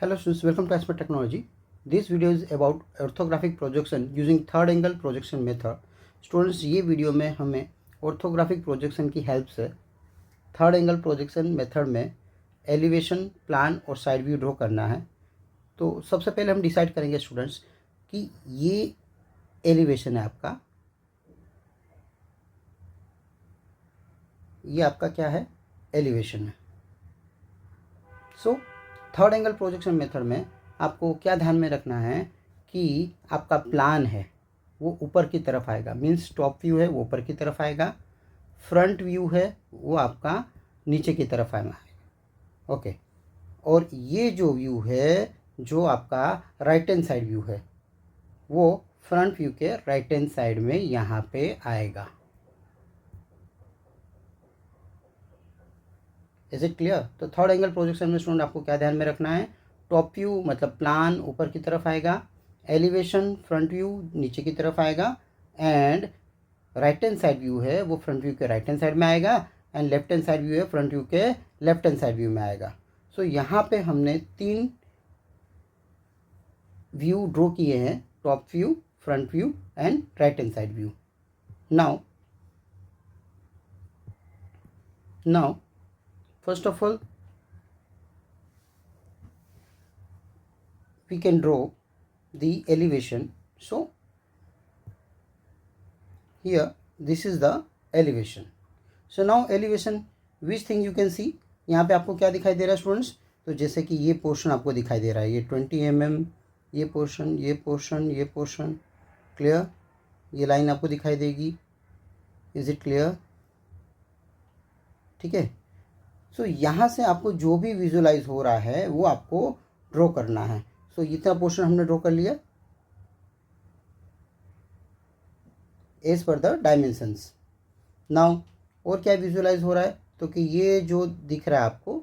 Hello students, welcome to Expert Technology. This video is about orthographic projection using third angle projection method. Students, ये video में हमें orthographic projection की help से third angle projection method में elevation, plan और side view draw करना है। तो सबसे पहले हम डिसाइड करेंगे स्टूडेंट्स कि ये एलिवेशन है आपका, ये आपका क्या है, एलिवेशन है। So third angle projection method में आपको क्या ध्यान में रखना है कि आपका प्लान है वो ऊपर की तरफ आएगा, मीन्स टॉप व्यू है वो ऊपर की तरफ आएगा, फ्रंट व्यू है वो आपका नीचे की तरफ आएगा। ओके, और ये जो व्यू है जो आपका राइट हैंड साइड व्यू है वो फ्रंट व्यू के राइट हैंड साइड में यहाँ पे आएगा। Is it clear? तो थर्ड एंगल प्रोजेक्शन में स्टूडेंट आपको क्या ध्यान में रखना है, टॉप व्यू मतलब प्लान ऊपर की तरफ आएगा, एलिवेशन फ्रंट व्यू नीचे की तरफ आएगा, and right hand side view है वो फ्रंट व्यू के राइट हैंड साइड में आएगा, and left hand side view है फ्रंट व्यू के लेफ्ट हैंड साइड व्यू में आएगा। सो यहाँ पे हमने 3 व्यू ड्रॉ किए हैं, top view, front view and right hand side view. Now first of all we can draw the elevation. So here this is the elevation. So now elevation, which thing you can see, यहाँ पे आपको क्या दिखाई दे रहा है students? तो जैसे कि ये पोर्शन आपको दिखाई दे रहा है, ये 20 mm, ये पोर्शन, ये पोर्शन, ये पोर्शन, क्लियर? ये लाइन आपको दिखाई देगी। Is it clear? ठीक है। सो यहाँ से आपको जो भी विजुलाइज हो रहा है वो आपको ड्रॉ करना है। सो इतना पोर्शन हमने ड्रॉ कर लिया as per the dimensions. Now और क्या विजुलाइज हो रहा है, तो कि ये जो दिख रहा है आपको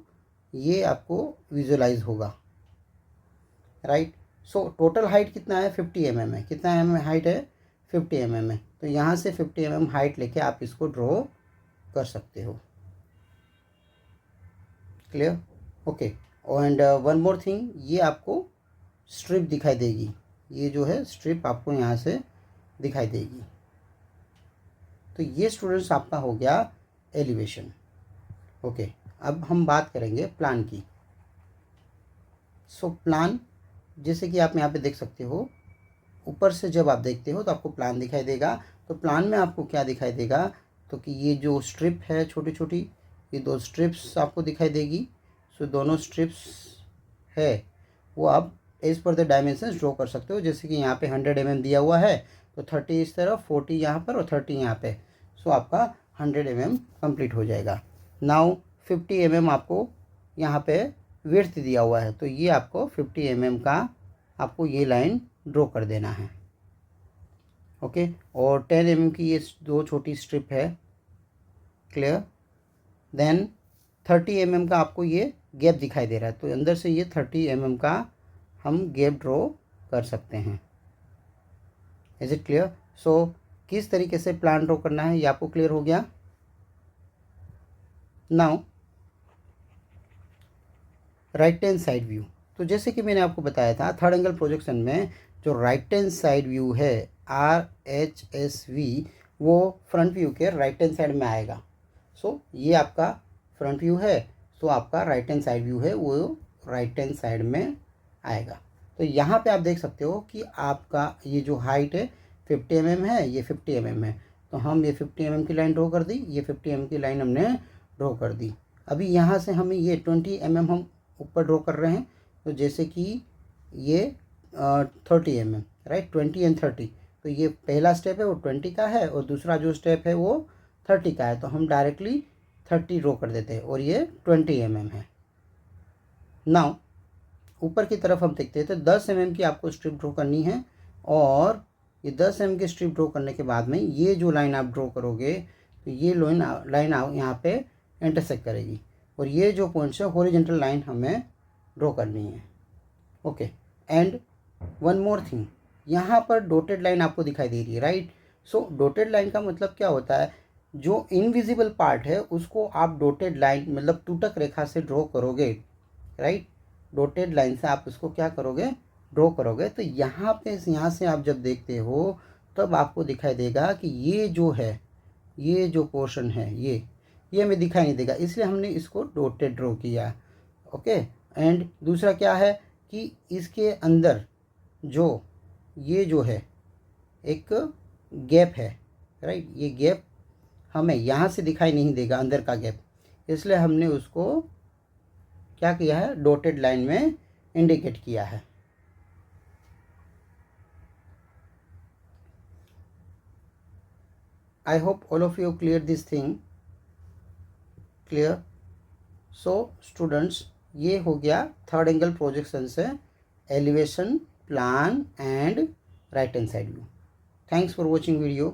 ये आपको विजुलाइज होगा, राइट? सो टोटल हाइट कितना है, 50 mm है। कितना mm हाइट है, 50 mm है। तो यहाँ से 50 mm हाइट लेके आप इसको ड्रॉ कर सकते हो। Clear? Okay, and one more thing, ये आपको स्ट्रिप दिखाई देगी, ये जो है स्ट्रिप आपको यहाँ से दिखाई देगी। तो ये स्टूडेंट्स आपका हो गया एलिवेशन। ओके, अब हम बात करेंगे प्लान की। सो प्लान, जैसे कि आप यहाँ पे देख सकते हो, ऊपर से जब आप देखते हो तो आपको प्लान दिखाई देगा। तो प्लान में आपको क्या दिखाई देगा, तो कि ये जो स्ट्रिप है छोटी छोटी, ये 2 स्ट्रिप्स आपको दिखाई देगी। सो दोनों स्ट्रिप्स है वो आप as per the dimensions draw कर सकते हो। जैसे कि यहाँ पे 100 mm दिया हुआ है तो 30 इस तरफ, 40 यहाँ पर और 30 यहाँ पे। सो आपका 100 mm कंप्लीट हो जाएगा। नाउ 50 mm आपको यहाँ पे विड्थ दिया हुआ है, तो ये आपको 50 mm का आपको ये लाइन ड्रॉ कर देना है। ओके, और 10 mm की ये 2 छोटी स्ट्रिप है, क्लियर? देन 30 mm का आपको ये गैप दिखाई दे रहा है, तो अंदर से ये 30 mm का हम गैप ड्रॉ कर सकते हैं। Is it clear? सो किस तरीके से प्लान ड्रॉ करना है ये आपको क्लियर हो गया। Now right hand side view, तो जैसे कि मैंने आपको बताया था थर्ड एंगल प्रोजेक्शन में जो राइट हैंड साइड व्यू है RHSV वो फ्रंट व्यू के राइट हैंड साइड में आएगा। सो ये आपका फ्रंट व्यू है, तो आपका राइट हैंड साइड व्यू है वो राइट हैंड साइड में आएगा। तो यहाँ पे आप देख सकते हो कि आपका ये जो हाइट है 50 mm है, ये 50 mm है। तो हम ये 50 mm की लाइन ड्रॉ कर दी, ये 50 mm की लाइन हमने ड्रॉ कर दी। अभी यहाँ से हमें ये 20 mm हम ऊपर ड्रॉ कर रहे हैं। तो जैसे कि ये 30 mm, राइट, 20 एंड 30। तो ये पहला स्टेप है वो 20 का है और दूसरा जो स्टेप है वो 30 का है। तो हम डायरेक्टली 30 ड्रॉ कर देते हैं और ये 20 mm है। नाउ ऊपर की तरफ हम देखते हैं तो 10 mm की आपको स्ट्रिप ड्रॉ करनी है, और ये 10 mm की स्ट्रिप ड्रॉ करने के बाद में ये जो लाइन आप ड्रॉ करोगे तो ये लाइन यहाँ पे इंटरसेक्ट करेगी, और ये जो पॉइंट्स है हॉरिजॉन्टल लाइन हमें ड्रॉ करनी है। Okay, and one more thing, यहाँ पर डॉटेड लाइन आपको दिखाई दे रही है, राइट? सो डॉटेड लाइन का मतलब क्या होता है, जो इनविजिबल पार्ट है उसको आप डॉटेड लाइन मतलब टूटक रेखा से ड्रॉ करोगे, राइट? डॉटेड लाइन से आप उसको क्या करोगे, ड्रॉ करोगे। तो यहाँ पे यहाँ से आप जब देखते हो तब आपको दिखाई देगा कि ये जो है, ये जो पोर्शन है ये हमें दिखाई नहीं देगा, इसलिए हमने इसको डॉटेड ड्रॉ किया। ओके। एंड दूसरा क्या है कि इसके अंदर जो ये जो है एक गैप है, राइट, ये गैप हमें यहाँ से दिखाई नहीं देगा, अंदर का गैप, इसलिए हमने उसको क्या किया है, डॉटेड लाइन में इंडिकेट किया है। I hope all of you clear this thing, clear? So students, ये हो गया थर्ड एंगल प्रोजेक्शन से elevation, plan and right hand side view. Thanks for watching video.